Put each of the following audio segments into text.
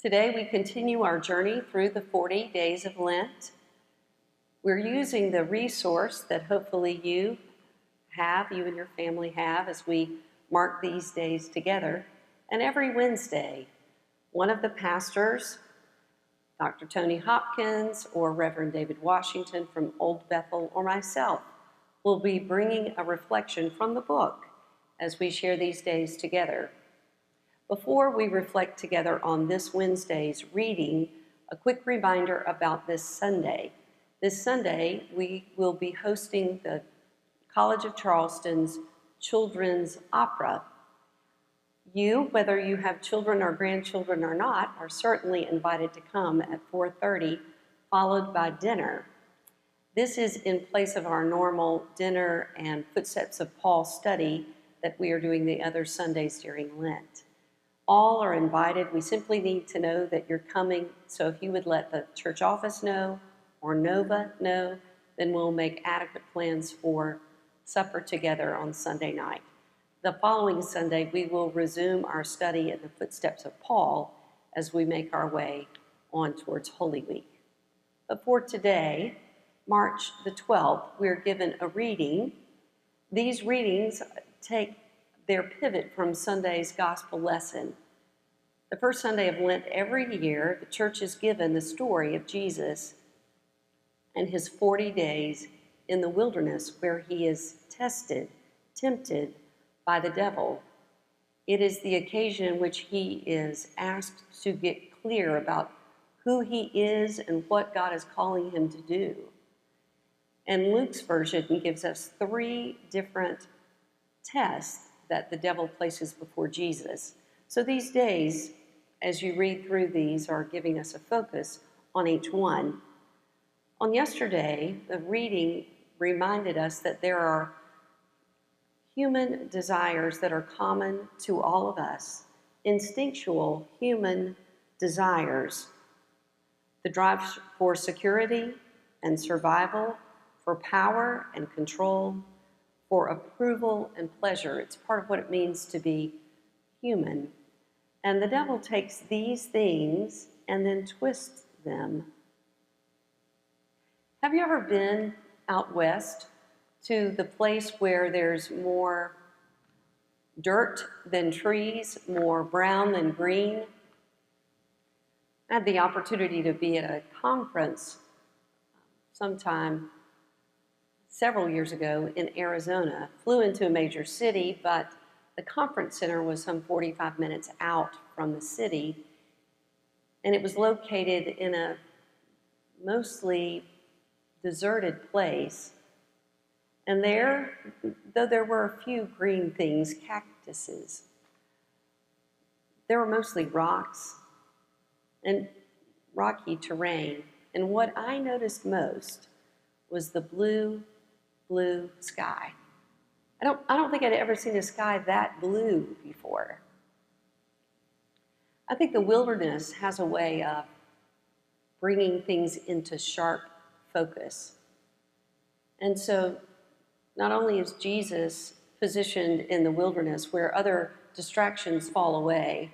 Today we continue our journey through the 40 days of Lent. We're using the resource that hopefully you and your family have as we mark these days together. And every Wednesday, one of the pastors, Dr. Tony Hopkins or Reverend David Washington from Old Bethel, or myself, will be bringing a reflection from the book as we share these days together. Before we reflect together on this Wednesday's reading, a quick reminder about this Sunday. This Sunday, we will be hosting the College of Charleston's Children's Opera. You, whether you have children or grandchildren or not, are certainly invited to come at 4:30, followed by dinner. This is in place of our normal dinner and Footsteps of Paul study that we are doing the other Sundays during Lent. All are invited. We simply need to know that you're coming, so if you would let the church office know or Nova know, then we'll make adequate plans for supper together on Sunday night. The following Sunday, we will resume our study in the Footsteps of Paul as we make our way on towards Holy Week. But for today, March the 12th, we're given a reading. These readings take their pivot from Sunday's gospel lesson. The first Sunday of Lent every year, the church is given the story of Jesus and his 40 days in the wilderness where he is tested, tempted by the devil. It is the occasion in which he is asked to get clear about who he is and what God is calling him to do. And Luke's version gives us 3 different tests that the devil places before Jesus. So these days, as you read through these, are giving us a focus on each one. On yesterday, the reading reminded us that there are human desires that are common to all of us, instinctual human desires. The drive for security and survival, for power and control, for approval and pleasure. It's part of what it means to be human. And the devil takes these things and then twists them. Have you ever been out west to the place where there's more dirt than trees, more brown than green? I had the opportunity to be at a conference sometime several years ago in Arizona. Flew into a major city, but the conference center was some 45 minutes out from the city, and it was located in a mostly deserted place. And there, though there were a few green things, cactuses, there were mostly rocks and rocky terrain. And what I noticed most was the blue sky. I don't think I'd ever seen a sky that blue before. I think the wilderness has a way of bringing things into sharp focus. And so not only is Jesus positioned in the wilderness where other distractions fall away,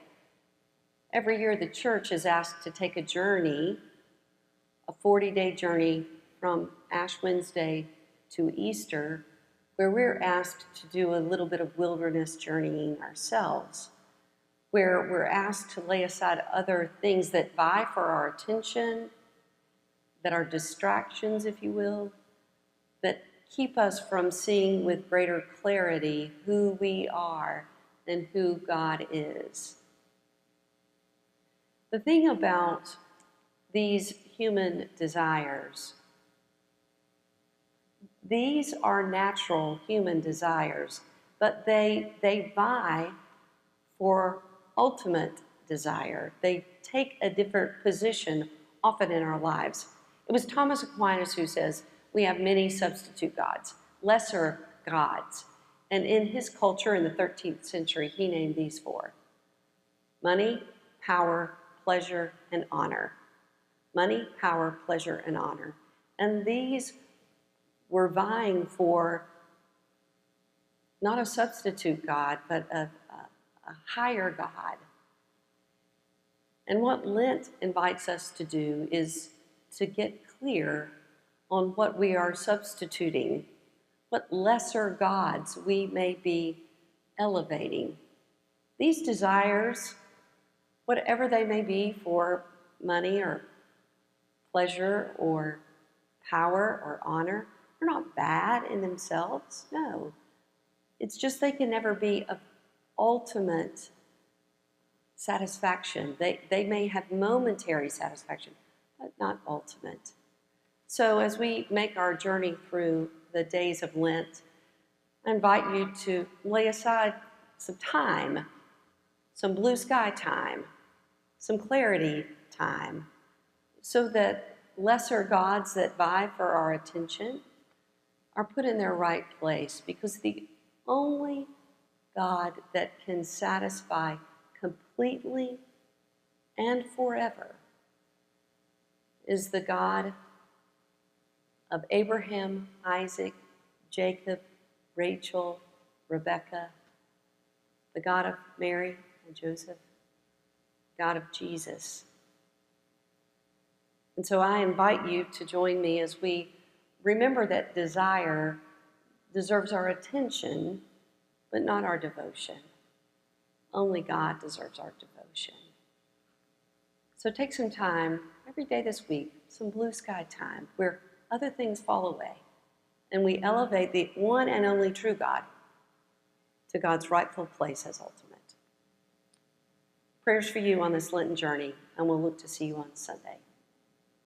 every year the church is asked to take a journey, a 40-day journey from Ash Wednesday to Easter, where we're asked to do a little bit of wilderness journeying ourselves, where we're asked to lay aside other things that vie for our attention, that are distractions, if you will, that keep us from seeing with greater clarity who we are and who God is. The thing about these human desires, these are natural human desires, but they vie for ultimate desire. They take a different position often in our lives. It was Thomas Aquinas who says, we have many substitute gods, lesser gods. And in his culture in the 13th century, he named these 4. Money, power, pleasure, and honor. Money, power, pleasure, and honor. And these were vying for not a substitute God, but a higher God. And what Lent invites us to do is to get clear on what we are substituting, what lesser gods we may be elevating. These desires, whatever they may be, for money or pleasure or power or honor, they're not bad in themselves. No. It's just they can never be of ultimate satisfaction. They may have momentary satisfaction, but not ultimate. So as we make our journey through the days of Lent, I invite you to lay aside some time, some blue sky time, some clarity time, so that lesser gods that vie for our attention are put in their right place, because the only God that can satisfy completely and forever is the God of Abraham, Isaac, Jacob, Rachel, Rebecca, the God of Mary and Joseph, God of Jesus. And so I invite you to join me as we remember that desire deserves our attention, but not our devotion. Only God deserves our devotion. So take some time every day this week, some blue sky time, where other things fall away, and we elevate the one and only true God to God's rightful place as ultimate. Prayers for you on this Lenten journey, and we'll look to see you on Sunday.